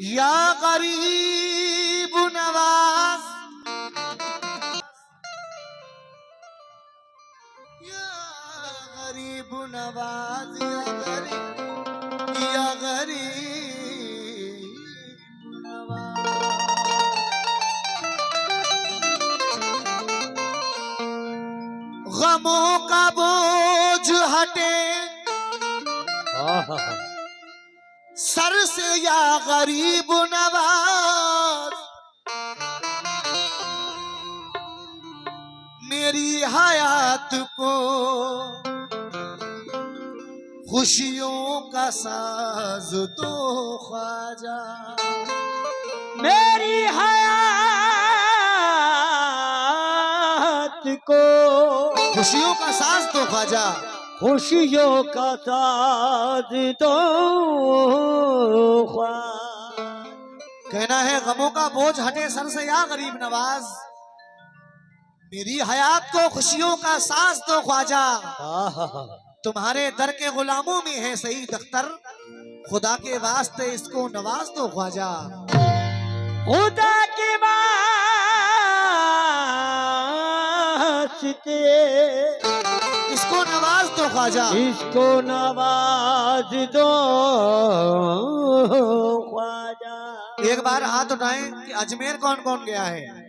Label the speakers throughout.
Speaker 1: या गरीब नवाज, या गरीब नवाज, या गरीब नवाज। गमों का बोझ हटे सर से या गरीब नवाज। मेरी हयात को खुशियों का साज तो ख्वाजा।
Speaker 2: मेरी हयात को
Speaker 1: खुशियों का साज तो ख्वाजा,
Speaker 2: खुशियों का साज तो ख्वाजा।
Speaker 1: कहना है गमों का बोझ हटे सर से या गरीब नवाज। मेरी हयात को खुशियों का साज तो ख्वाजा। तुम्हारे दर के गुलामों में है सही दख्तर, खुदा के वास्ते इसको नवाज तो ख्वाजा।
Speaker 2: खुदा के वास्ते
Speaker 1: इसको नवाज तो ख्वाजा,
Speaker 2: इसको नवाज दो ख्वाजा।
Speaker 1: एक बार हाथ उठाएं कि अजमेर कौन कौन गया है।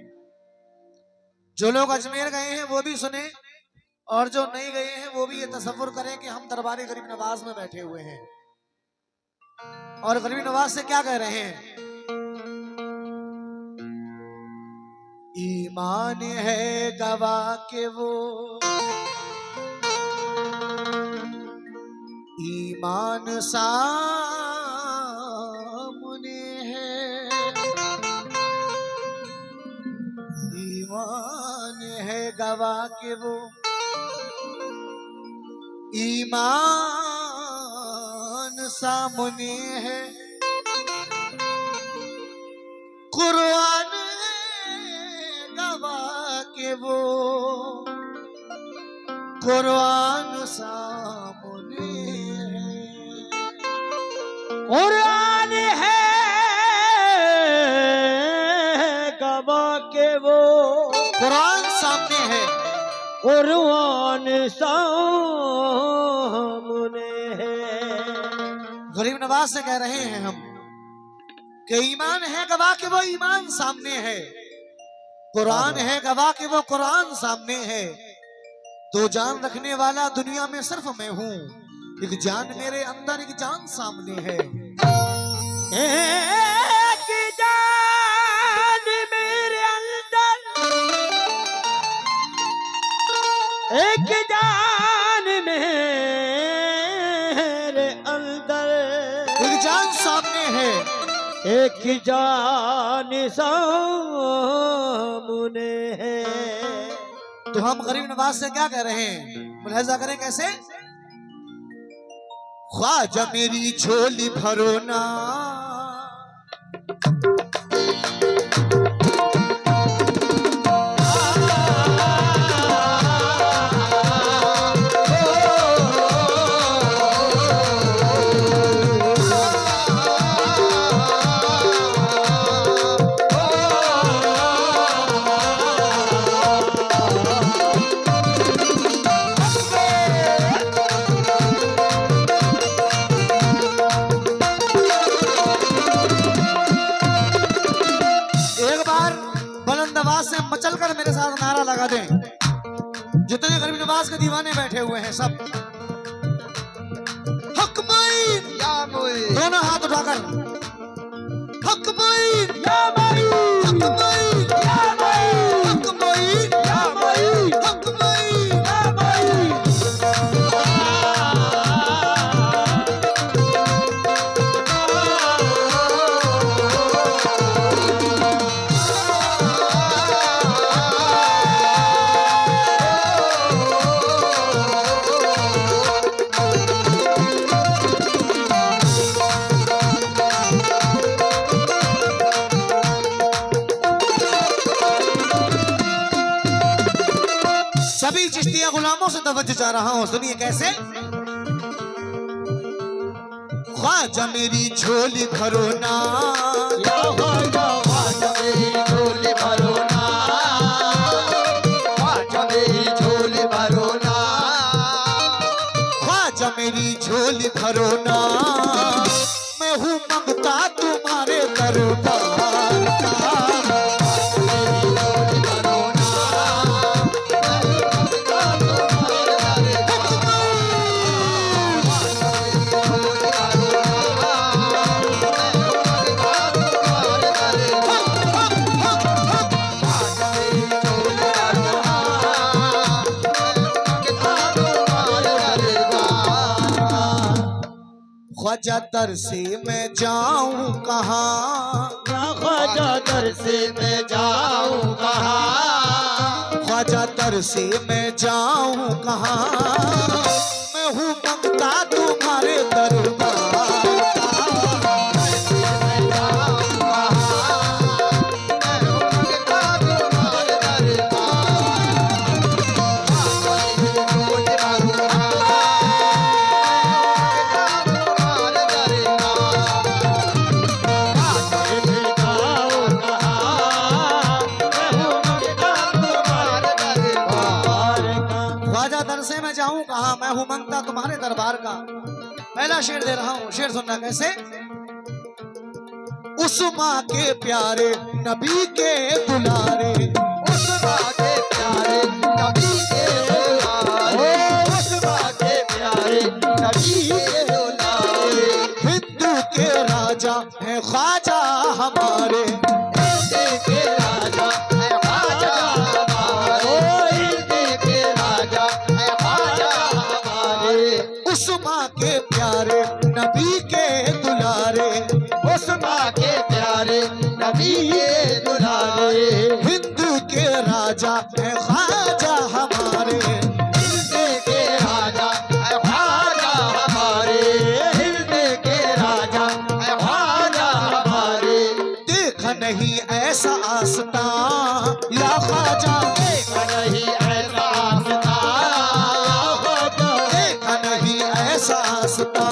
Speaker 1: जो लोग अजमेर गए हैं वो भी सुने, और जो नहीं गए हैं वो भी ये तसव्वुर करें कि हम दरबारे गरीब नवाज में बैठे हुए हैं और गरीब नवाज से क्या कह रहे हैं। ईमान है गवाह के वो, ईमान सामने है, ईमान है गवाह के वो, ईमान सामने है। कुरान गवाह के वो, कुरान सामने है।
Speaker 2: कुरान है गवाह के वो,
Speaker 1: कुरान सामने है,
Speaker 2: कुरान सामने है।
Speaker 1: गरीब नवाज से कह रहे हैं हम कि ईमान है गवाह के वो, ईमान सामने है। कुरान है गवाह के वो, कुरान सामने है। दो जान रखने वाला दुनिया में सिर्फ मैं हूँ, एक जान मेरे अंदर, एक जान सामने है।
Speaker 2: एक जान मेरे अंदर, एक जान मेरे अंदर,
Speaker 1: एक जान सामने है,
Speaker 2: एक जान सामने है।
Speaker 1: तो हम गरीब नवाज से क्या कह रहे हैं, मुलाहिजा करें कैसे। ख्वाजा मेरी झोली भरो ना, मचल कर मेरे साथ नारा लगा दें, जितने गरीब नवाज के दीवाने बैठे हुए हैं सब। हक मोइन, दोनों हाथ उठाकर हक मोइन, हक मोइन, हक मोइन, हक मोइन, हक मोइन। सभी चिश्तिया गुलामों से तवज्जो चाह रहा हूं, सुनिए कैसे। ख्वाजा मेरी झोली भरो ना,
Speaker 2: या ख्वाजा ख्वाजा मेरी झोली भरो ना, ख्वाजा मेरी झोली भरो ना,
Speaker 1: ख्वाजा मेरी झोली भरो ना, मैं हूँ मंगता तुम्हारे दरबार का। ख्वाजा दर से मैं जाऊं कहाँ,
Speaker 2: ख्वाजा दर से मैं जाऊं कहाँ,
Speaker 1: ख्वाजा दर से मैं जाऊं कहाँ, मैं हूँ मंगता तुम्हारे दरबार का। ख्वाजा दर से मैं जाऊं कहाँ, मैं हूँ मंगता तुम्हारे दरबार का। पहला शेर दे रहा हूँ, शेर सुनना कैसे। उस माँ के प्यारे नबी के दुलारे,
Speaker 2: उस माँ के प्यारे नबी के दुलारे, उस माँ के प्यारे नबी के दुलारे,
Speaker 1: हिंदू के राजा है ख्वाजा हमारे,
Speaker 2: हिंदू के राजा है ख्वाजा हमारे, हिंदू के राजा है ख्वाजा हमारे,
Speaker 1: उस माँ के प्यारे नबी के दुलारे,
Speaker 2: उस माँ के प्यारे नबी के दुलारे,
Speaker 1: हिंदू के राजा है ख्वाजा हमारे,
Speaker 2: हिंदू के राजा है ख्वाजा हमारे, हिंदू के राजा है ख्वाजा हमारे।
Speaker 1: देखा नहीं ऐसा आस्था या ख्वाजा,
Speaker 2: देखा नहीं ऐसा आस्था,
Speaker 1: देखा नहीं ऐसा आस्था,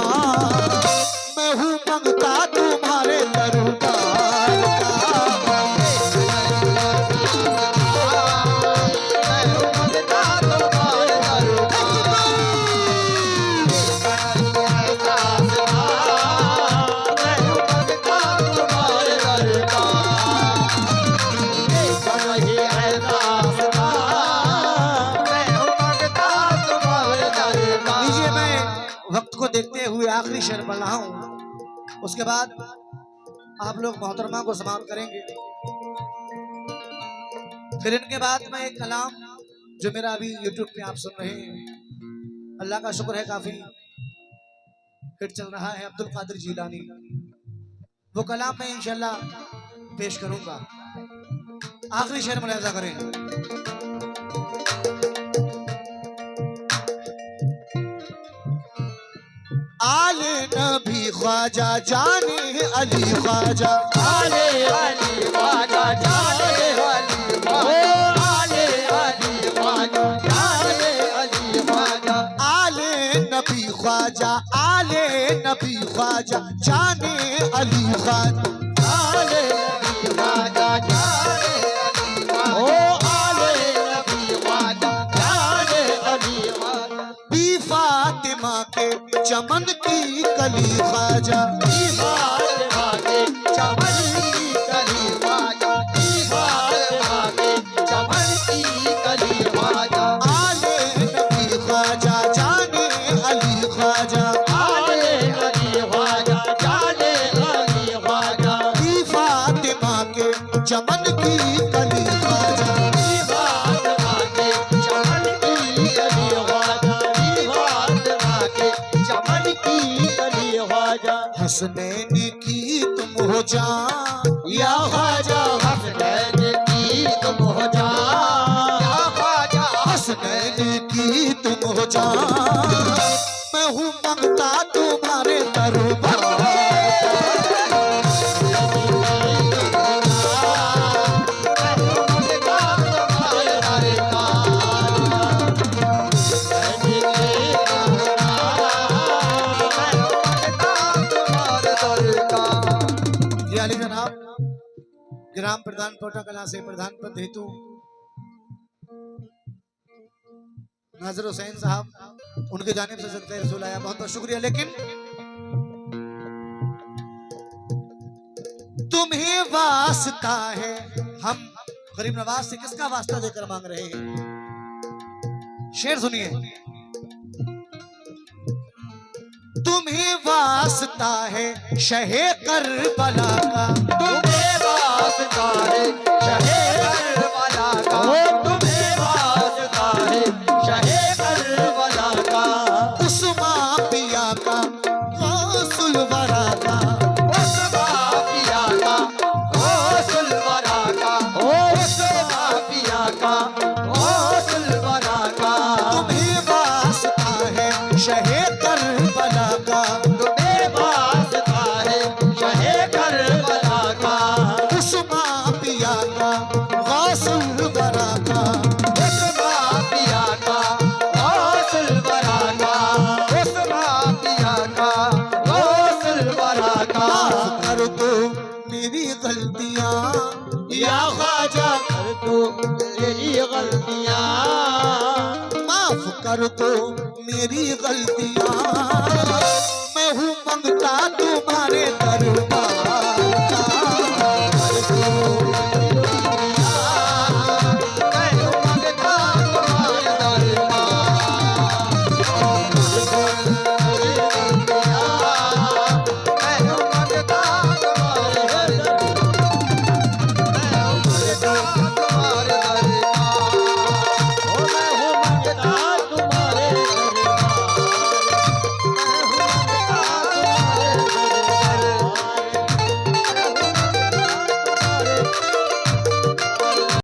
Speaker 1: मैं हूँ मंगता तुम्हारे दरबार का। लीजिए, मैं वक्त को देखते हुए आखिरी शेर पढ़ रहा हूँ, उसके बाद आप लोग मोहतरमा को समाप्त करेंगे। फिर इनके बाद में एक कलाम जो मेरा अभी YouTube पे आप सुन रहे हैं, अल्लाह का शुक्र है काफी हिट चल रहा है, अब्दुल कादिर जीलानी, वो कलाम मैं इंशाल्लाह पेश करूंगा। आखिरी शेर मुलाहिजा करें। आले नबी ख्वाजा जाने अली ख्वाजा,
Speaker 2: आले अली ख्वाजा जाने अली ख्वाजा, आले अली ख्वाजा जाने अली ख्वाजा,
Speaker 1: आले नबी ख्वाजा, आले नबी ख्वाजा जाने अली ख्वाजा,
Speaker 2: आले नबी ख्वाजा जाने अली ख्वाजा, ओ आले नबी ख्वाजा जाने अली ख्वाजा।
Speaker 1: बी फातिमा के चमन की कली ख्वाजा,
Speaker 2: बी फातिमा के चमन की कली ख्वाजा, बी फातिमा के चमन की कली ख्वाजा,
Speaker 1: आले नबी ख्वाजा जाने अली ख्वाजा,
Speaker 2: आले अली ख्वाजा जाने अली ख्वाजा,
Speaker 1: बी फातिमा के चमन की कली ख्वाजा,
Speaker 2: बी फातिमा के चमन की कली ख्वाजा, बी फातिमा के चमन की कली ख्वाजा।
Speaker 1: हसनैन की तुम हो जान या ख्वाजा,
Speaker 2: हसनैन की तुम हो जान या ख्वाजा,
Speaker 1: हसनैन की तुम हो जान, मैं हूँ मंगता तुम्हारे दरबार। ग्राम प्रधान पोटा कला से प्रधान पद हेतु नाजर हुसैन साहब, उनके जानिब से सदका रसूल आया, बहुत बहुत शुक्रिया। लेकिन तुम्हें वास्ता है, हम गरीब नवाज से किसका वास्ता देकर मांग रहे हैं? शेर सुनिए। तुम्हें वास्ता है शहे करबला का,
Speaker 2: तुम्हें वास्ता है शहे करबला का, तुम्हें वास्ता है शहे करबला का,
Speaker 1: उस्मान पिया का गौसुल वरा का,
Speaker 2: उस्मान पिया का गौसुल वरा का, उस्मान पिया का गौसुल वरा का।
Speaker 1: तुम्हें वास्ता है शहे करबला का,
Speaker 2: तुम्हें वास्ता है शहे करबला का,
Speaker 1: उस्मान पिया का गौसुल वरा का,
Speaker 2: उस्मान पिया का गौसुल वरा का, उस्मान पिया का गौसुल वरा का।
Speaker 1: माफ कर दो मेरी गलतियां या ख्वाजा,
Speaker 2: कर दो तेरी गलतियां,
Speaker 1: माफ कर दो मेरी गलतियां, मैं हूँ मंगता तुम्हारा